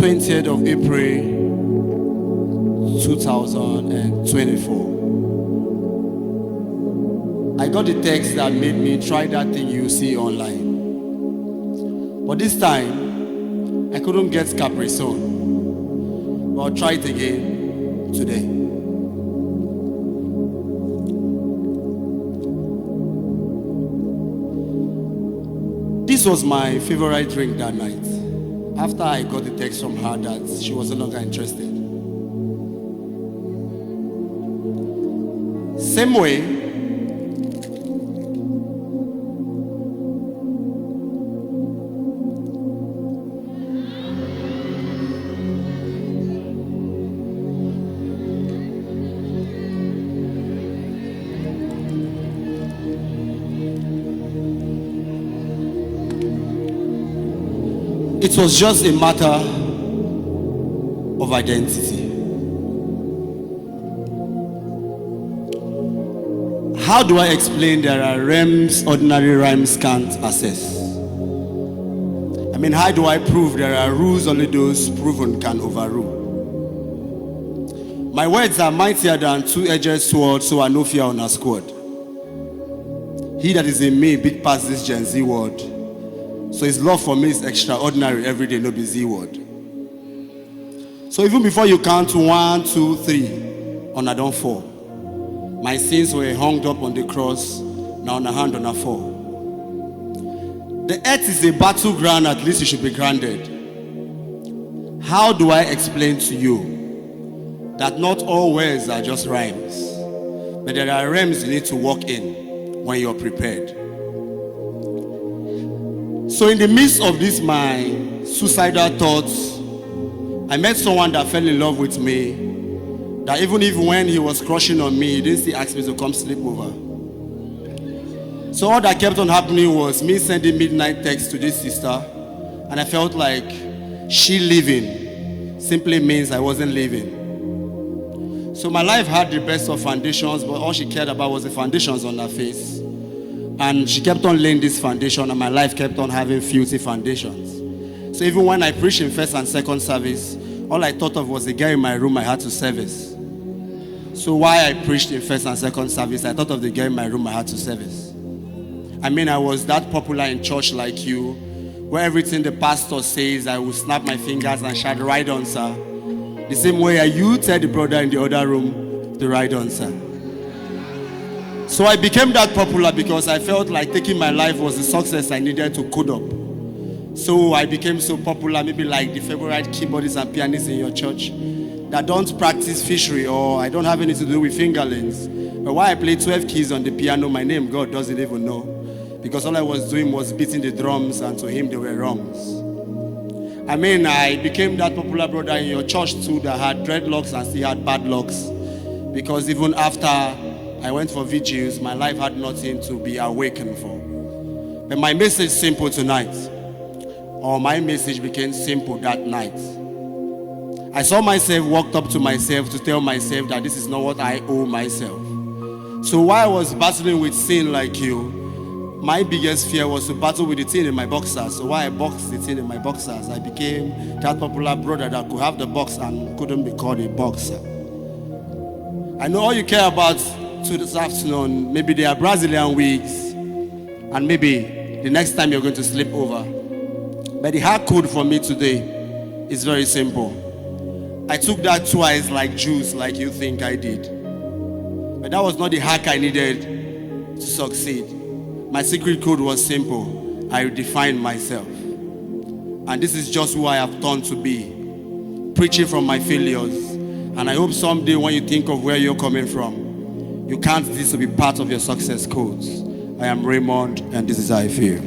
20th of April 2024. I got the text that made me try that thing you see online. But this time, I couldn't get Capri-Sun. But I'll try it again today. This was my favorite drink that night. After I got the text from her that she was no longer interested. Same way, it was just a matter of identity. How do I explain there are realms ordinary rhymes can't access? I mean, how do I prove there are rules only those proven can overrule? My words are mightier than two-edged sword, so I no fear on a squad. He that is in me big past this Gen Z word. So his love for me is extraordinary every day, no be Z word. So even before you count 1, 2, 3, on a don't fall. My sins were hung up on the cross, now on a hand on a fall. The earth is a battleground, at least you should be grounded. How do I explain to you that not all words are just rhymes, but there are realms you need to walk in when you're prepared? So in the midst of this, my suicidal thoughts, I met someone that fell in love with me, that even if when he was crushing on me, he didn't still ask me to come sleep over. So all that kept on happening was me sending midnight texts to this sister, and I felt like she leaving simply means I wasn't leaving. So my life had the best of foundations, but all she cared about was the foundations on her face. And she kept on laying this foundation, and my life kept on having filthy foundations. So even when I preached in first and second service, all I thought of was the girl in my room I had to service. So while I preached in first and second service, I thought of the girl in my room I had to service. I mean, I was that popular in church like you, where everything the pastor says, I will snap my fingers and shout, "Right on, sir." The same way you tell the brother in the other room to "Right on, sir." So I became that popular because I felt like taking my life was the success I needed to code up. So I became so popular, maybe like the favorite keyboardists and pianists in your church that don't practice fishery, or I don't have anything to do with fingerlings. But why I play 12 keys on the piano, my name God doesn't even know. Because all I was doing was beating the drums, and to him they were wrongs. I mean, I became that popular brother in your church too that had dreadlocks and still had bad locks. Because even after I went for vigils, my life had nothing to be awakened for. But my message is simple tonight. Or my message became simple that night. I saw myself, walked up to myself to tell myself that this is not what I owe myself. So while I was battling with sin like you, my biggest fear was to battle with the thing in my boxers. So while I boxed the thing in my boxers, I became that popular brother that could have the box and couldn't be called a boxer. I know all you care about to this afternoon, maybe they are Brazilian wigs, and maybe the next time you're going to sleep over. But the hack code for me today is very simple. I took that twice like juice, like you think I did. But that was not the hack I needed to succeed. My secret code was simple. I redefined myself. And this is just who I have turned to be. Preaching from my failures. And I hope someday when you think of where you're coming from, you count this to be part of your success codes. I am Raymond, and this is how I feel.